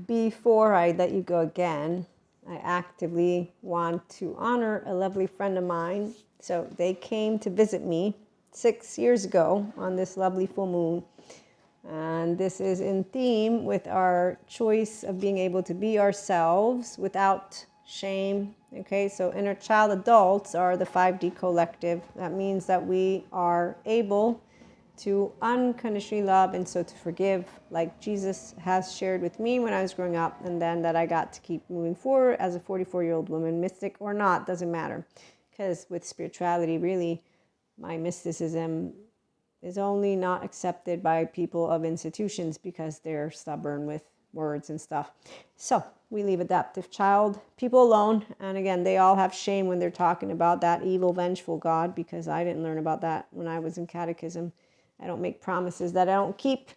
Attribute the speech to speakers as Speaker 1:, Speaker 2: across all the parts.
Speaker 1: Before I let you go again, I actively want to honor a lovely friend of mine. So they came to visit me 6 years ago on this lovely full moon. And this is in theme with our choice of being able to be ourselves without shame. Okay, so inner child adults are the 5D collective. That means that we are able to unconditionally love and so to forgive, like Jesus has shared with me when I was growing up, and then that I got to keep moving forward as a 44-year-old woman, mystic or not, doesn't matter. Because with spirituality, really, my mysticism is only not accepted by people of institutions because they're stubborn with words and stuff. So we leave adaptive child people alone. And again, they all have shame when they're talking about that evil, vengeful God, because I didn't learn about that when I was in catechism. I don't make promises that I don't keep.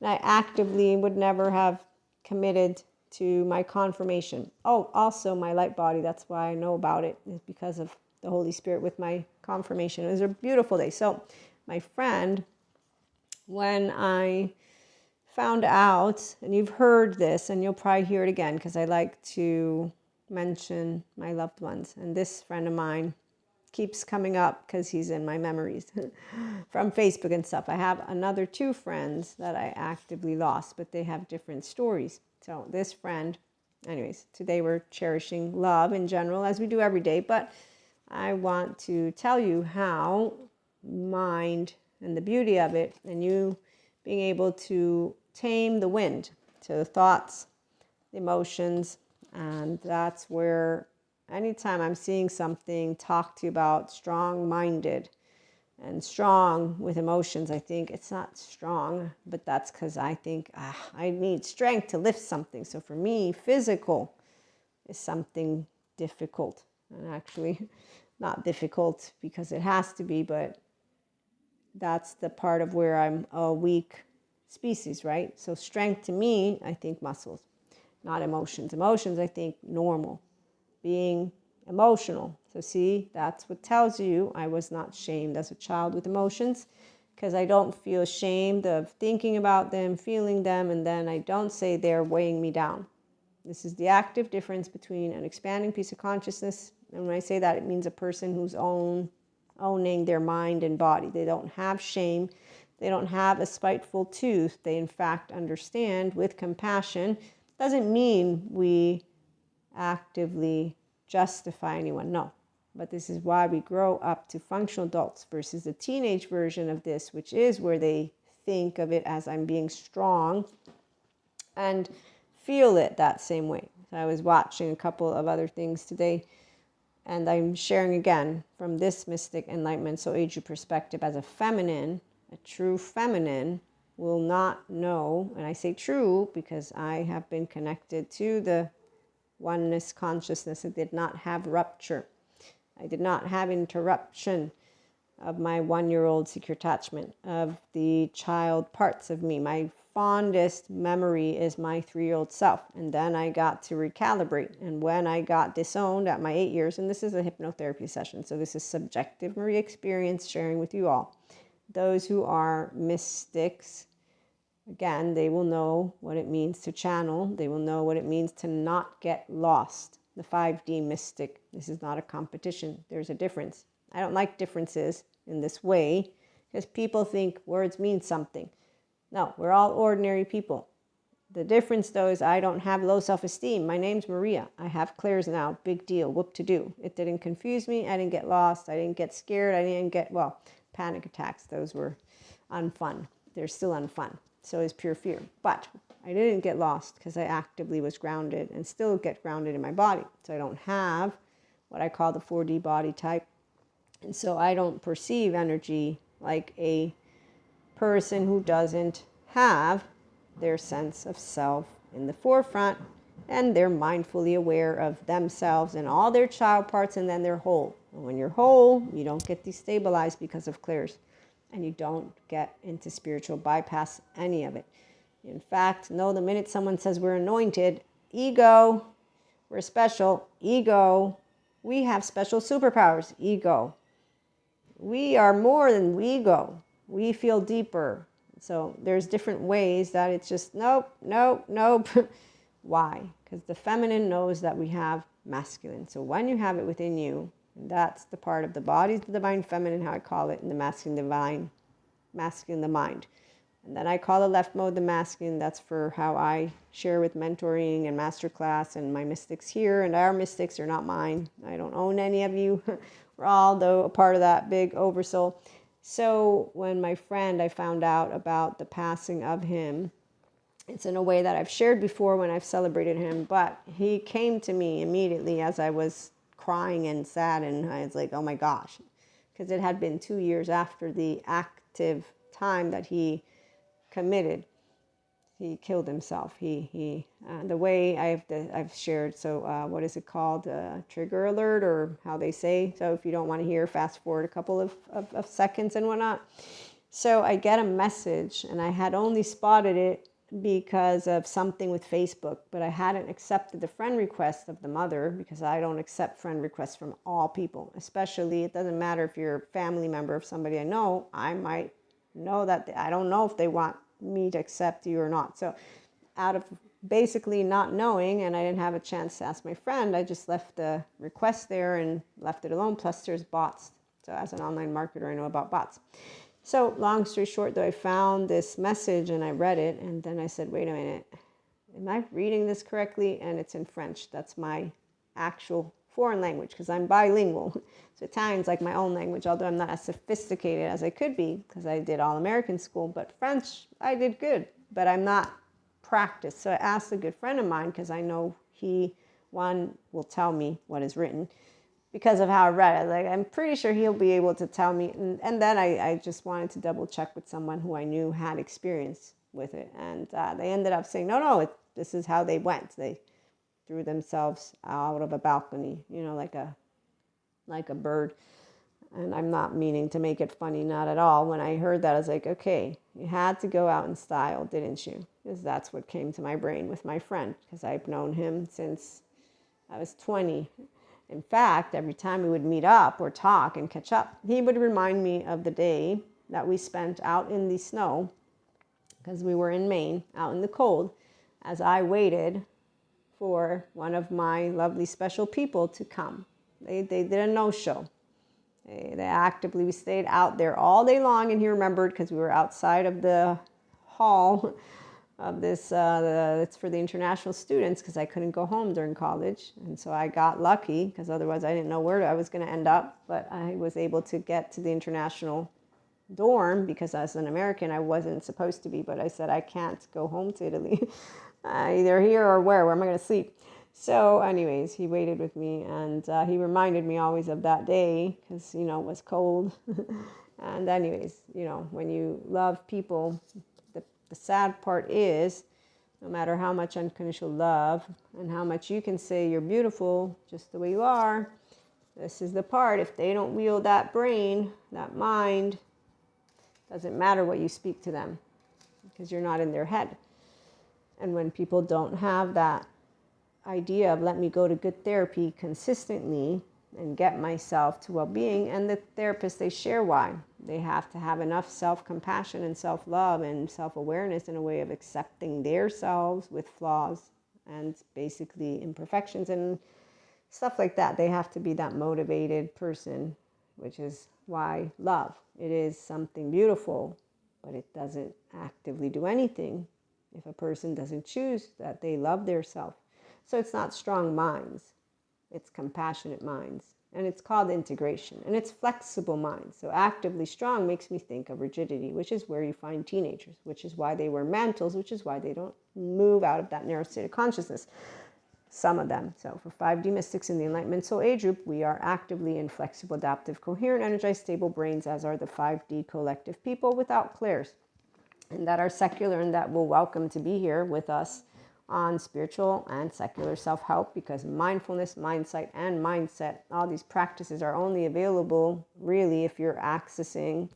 Speaker 1: And I actively would never have committed to my confirmation. Oh, also my light body, that's why I know about it, is because of the Holy Spirit with my confirmation. It was a beautiful day. So my friend, when I found out, and you've heard this, and you'll probably hear it again because I like to mention my loved ones. And this friend of mine keeps coming up because he's in my memories from Facebook and stuff. I have another two friends that I actively lost, but they have different stories. So this friend, anyways, today we're cherishing love in general, as we do every day, but I want to tell you how mind and the beauty of it, and you being able to tame the wind, so the thoughts, the emotions, and that's where anytime I'm seeing something talk to you about strong-minded and strong with emotions, I think it's not strong, but that's because I think I need strength to lift something. So for me, physical is something difficult, and actually not difficult because it has to be, but that's the part of where I'm a weak species, right? So strength to me, I think muscles, not emotions. Emotions, I think normal, being emotional. So see, that's what tells you I was not shamed as a child with emotions, because I don't feel ashamed of thinking about them, feeling them, and then I don't say they're weighing me down. This is the active difference between an expanding piece of consciousness, and when I say that, it means a person who's owning their mind and body. They don't have shame. They don't have a spiteful tooth. They, in fact, understand with compassion. Doesn't mean we actively justify anyone, no. But this is why we grow up to functional adults versus the teenage version of this, which is where they think of it as I'm being strong and feel it that same way. So I was watching a couple of other things today, and I'm sharing again from this mystic enlightenment, so age perspective, as a feminine, a true feminine will not know, and I say true because I have been connected to the oneness consciousness. It did not have rupture. I did not have interruption of my 1-year-old secure attachment, of the child parts of me. My fondest memory is my 3-year-old self. And then I got to recalibrate. And when I got disowned at my 8 years, and this is a hypnotherapy session, so this is subjective Maria experience sharing with you all. Those who are mystics, again, they will know what it means to channel. They will know what it means to not get lost. The 5D mystic, this is not a competition. There's a difference. I don't like differences in this way because people think words mean something. No, we're all ordinary people. The difference, though, is I don't have low self-esteem. My name's Maria. I have clairs now. Big deal. Whoop to do. It didn't confuse me. I didn't get lost. I didn't get scared. I didn't get, panic attacks. Those were unfun. They're still unfun. So is pure fear. But I didn't get lost because I actively was grounded and still get grounded in my body. So I don't have what I call the 4D body type. And so I don't perceive energy like a person who doesn't have their sense of self in the forefront, and they're mindfully aware of themselves and all their child parts, and then they're whole. And when you're whole, you don't get destabilized because of clairs, and you don't get into spiritual bypass any of it. In fact, no, the minute someone says we're anointed, ego, we're special, ego, we have special superpowers, ego. We are more than we go. We feel deeper. So there's different ways that it's just nope, nope, nope. Why? Because the feminine knows that we have masculine. So when you have it within you, and that's the part of the body, the divine feminine, how I call it, and the masculine divine, masculine the mind. And then I call the left mode the masculine. That's for how I share with mentoring and masterclass and my mystics here. And our mystics are not mine. I don't own any of you. We're all, though, a part of that big oversoul. So when my friend, I found out about the passing of him, it's in a way that I've shared before when I've celebrated him, but he came to me immediately as I was crying and sad, and I was like, oh my gosh, because it had been 2 years after the active time that he committed. He killed himself. The way I've shared. So what is it called? Trigger alert, or how they say. So if you don't want to hear, fast forward a couple of seconds and whatnot. So I get a message, and I had only spotted it because of something with Facebook, but I hadn't accepted the friend request of the mother, because I don't accept friend requests from all people. Especially, it doesn't matter if you're a family member of somebody I know. I might know that I don't know if they want me to accept you or not. So out of basically not knowing, and I didn't have a chance to ask my friend, I just left the request there and left it alone. Plus there's bots. So as an online marketer, I know about bots. So long story short, though, I found this message and I read it, and then I said, wait a minute, am I reading this correctly? And it's in French. That's my actual foreign language, because I'm bilingual. So Italian's like my own language, although I'm not as sophisticated as I could be, because I did all American school. But French, I did good, but I'm not practiced. So I asked a good friend of mine, because I know one will tell me what is written because of how I read it. Like, I'm pretty sure he'll be able to tell me. And then I just wanted to double check with someone who I knew had experience with it. And they ended up saying, no, this is how they went. They threw themselves out of a balcony, like a bird. And I'm not meaning to make it funny, not at all. When I heard that, I was like, okay, you had to go out in style, didn't you? Because that's what came to my brain with my friend, because I've known him since I was 20. In fact, every time we would meet up or talk and catch up, he would remind me of the day that we spent out in the snow, because we were in Maine, out in the cold, as I waited for one of my lovely special people to come. They did a no-show. We stayed out there all day long, and he remembered, because we were outside of the hall of this, it's for the international students, because I couldn't go home during college. And so I got lucky, because otherwise I didn't know where I was going to end up. But I was able to get to the international dorm, because as an American, I wasn't supposed to be. But I said, I can't go home to Italy, either here or where am I going to sleep? So anyways, he waited with me, and he reminded me always of that day, because, it was cold. And anyways, when you love people, the sad part is, no matter how much unconditional love and how much you can say you're beautiful just the way you are, this is the part, if they don't wield that brain, that mind, doesn't matter what you speak to them, because you're not in their head. And when people don't have that idea of, let me go to good therapy consistently and get myself to well-being, and the therapists, they share why. They have to have enough self-compassion and self-love and self-awareness in a way of accepting their selves with flaws and basically imperfections and stuff like that. They have to be that motivated person, which is why love, it is something beautiful, but it doesn't actively do anything if a person doesn't choose that they love their self. So it's not strong minds, it's compassionate minds. And it's called integration. And it's flexible minds. So actively strong makes me think of rigidity, which is where you find teenagers, which is why they wear mantles, which is why they don't move out of that narrow state of consciousness. Some of them. So for 5D mystics in the Enlightenment Soul Age group, we are actively in flexible, adaptive, coherent, energized, stable brains, as are the 5D collective people without clairs. And that are secular, and that will welcome to be here with us on spiritual and secular self-help, because mindfulness, mindsight, and mindset, all these practices are only available really if you're accessing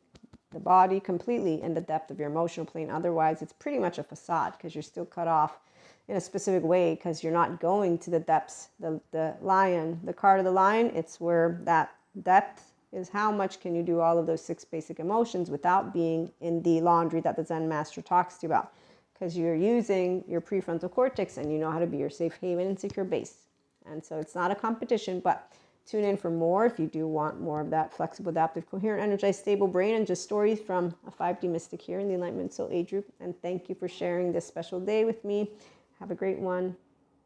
Speaker 1: the body completely in the depth of your emotional plane. Otherwise, it's pretty much a facade, because you're still cut off in a specific way, because you're not going to the depths. The lion, the card of the lion, it's where that depth is, how much can you do all of those 6 basic emotions without being in the laundry that the Zen master talks to you about. because you're using your prefrontal cortex and you know how to be your safe haven and secure base. And so it's not a competition, but tune in for more if you do want more of that flexible, adaptive, coherent, energized, stable brain, and just stories from a 5D mystic here in the Enlightenment Soul Age group. And thank you for sharing this special day with me. Have a great one.